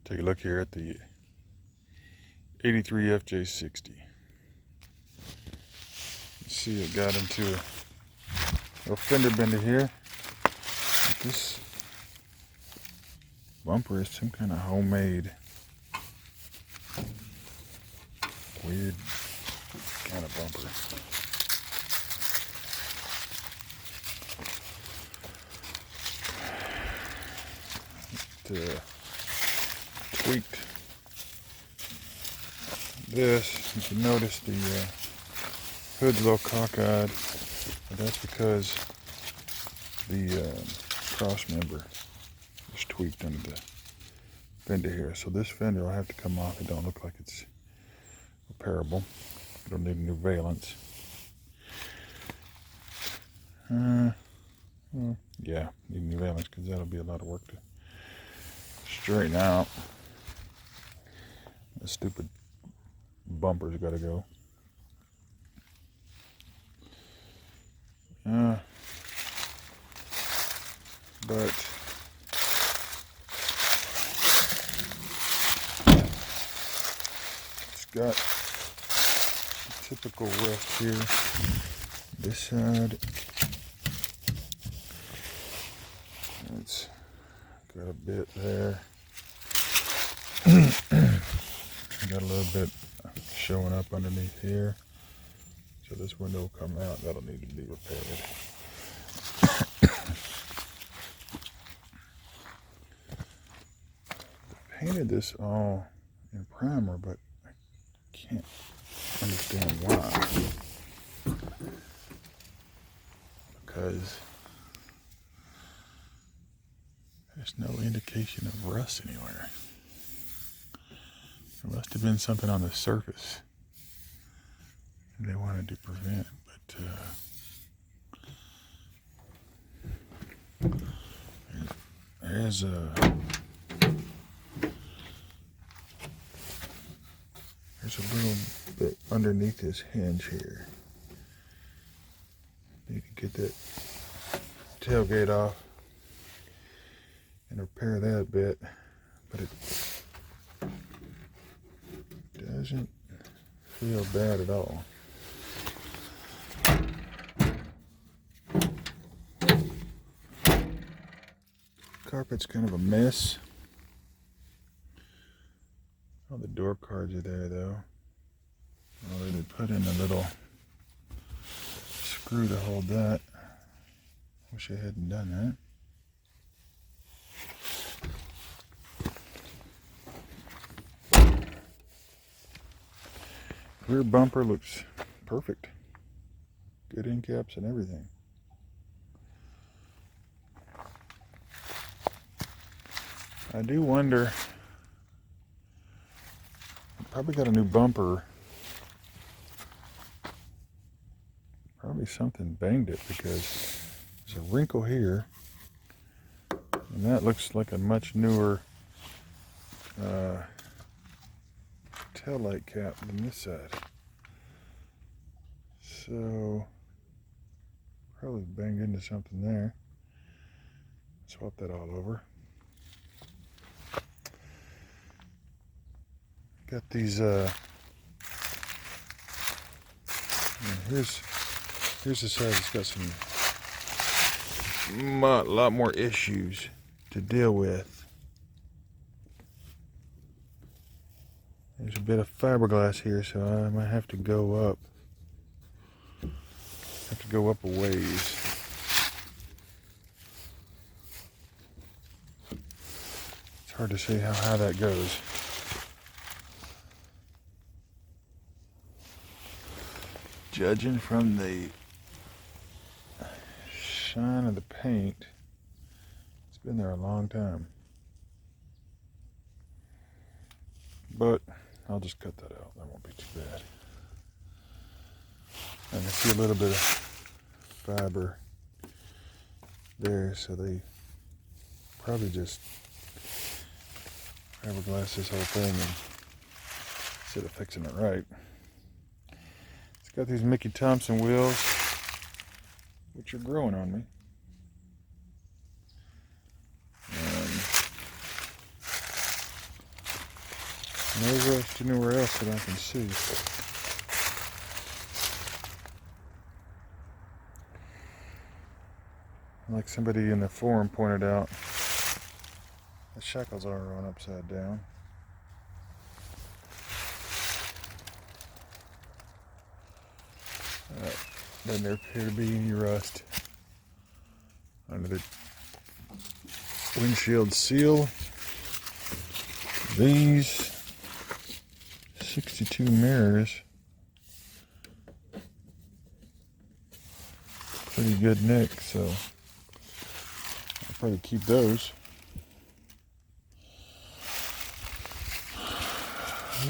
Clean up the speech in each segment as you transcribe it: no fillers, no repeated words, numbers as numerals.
Take a look here at the 83 FJ60. See, it got into a little fender bender here. This bumper is some kind of homemade, weird kind of bumper. It tweaked this. You can notice the hood's a little cockeyed, but that's because the cross member is tweaked under the fender here. So this fender will have to come off. It don't look like it's repairable. It'll need a new valance. Yeah, need a new valance because that'll be a lot of work to straighten out. The stupid bumper's got to go. But it's got a typical rest here. This side, it's got a bit there. Got a little bit showing up underneath here. So this window will come out. That'll need to be repaired. Painted this all in primer, but I can't understand why. Because there's no indication of rust anywhere. There must have been something on the surface they wanted to prevent, but there's a little bit underneath this hinge here. Need to get that tailgate off and repair that bit, but it doesn't feel bad at all. Carpet's kind of a mess. All the door cards are there though. Well, they put in a little screw to hold that. Wish I hadn't done that. Rear bumper looks perfect. Good end caps and everything. I do wonder, I probably got a new bumper. Probably something banged it because there's a wrinkle here. And that looks like a much newer taillight cap than this side. So, probably banged into something there. Swap that all over. Got these, here's the side that's got some, a lot more issues to deal with. There's a bit of fiberglass here, so I might have to go up. Have to go up a ways. It's hard to see how high that goes. Judging from the shine of the paint, it's been there a long time. But I'll just cut that out. That won't be too bad. And I see a little bit of fiber there, so they probably just fiberglass this whole thing instead of fixing it right. It's got these Mickey Thompson wheels, which are growing on me. No rust anywhere else that I can see. Like somebody in the forum pointed out, the shackles are on upside down. Doesn't appear to be any rust under the windshield seal. These 62 mirrors, pretty good nick, so I'll probably keep those.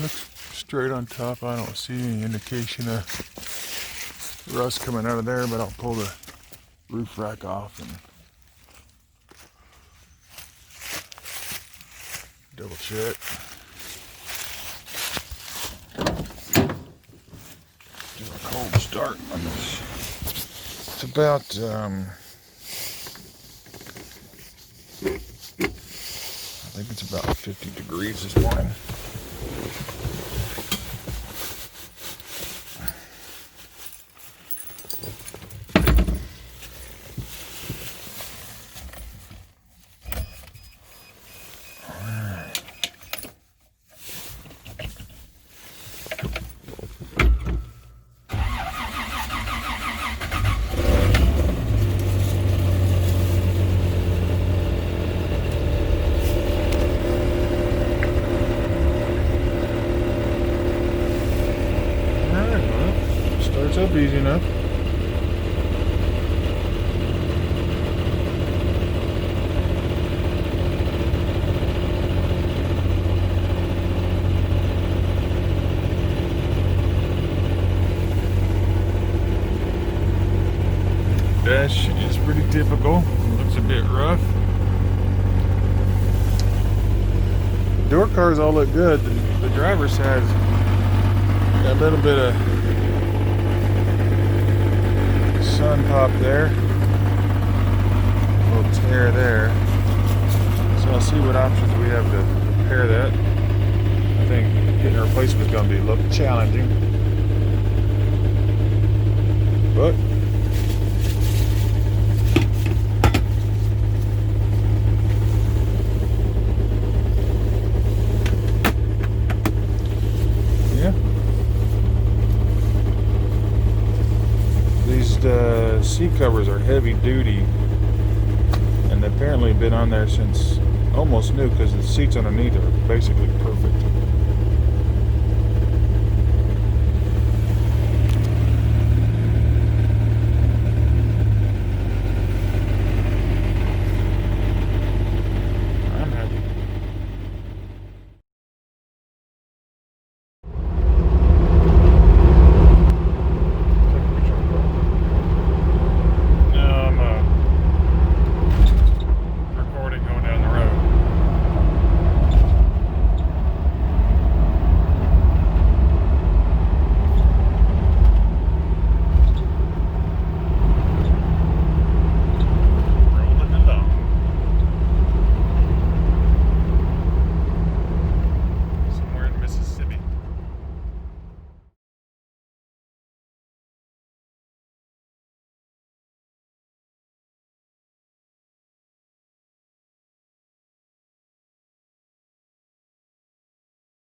Looks straight on top. I don't see any indication of rust coming out of there, but I'll pull the roof rack off and double check. Do a cold start on this. It's about I think it's about 50 degrees this morning. Starts up easy enough. Dash is pretty typical. Looks a bit rough. Door cars all look good. The driver's side got a little bit of sun pop there, a little tear there, so I'll see what options we have to repair that. I think getting a replacement is going to be a little challenging, but yeah. The seat covers are heavy duty, and they've apparently been on there since almost new, because the seats underneath are basically perfect.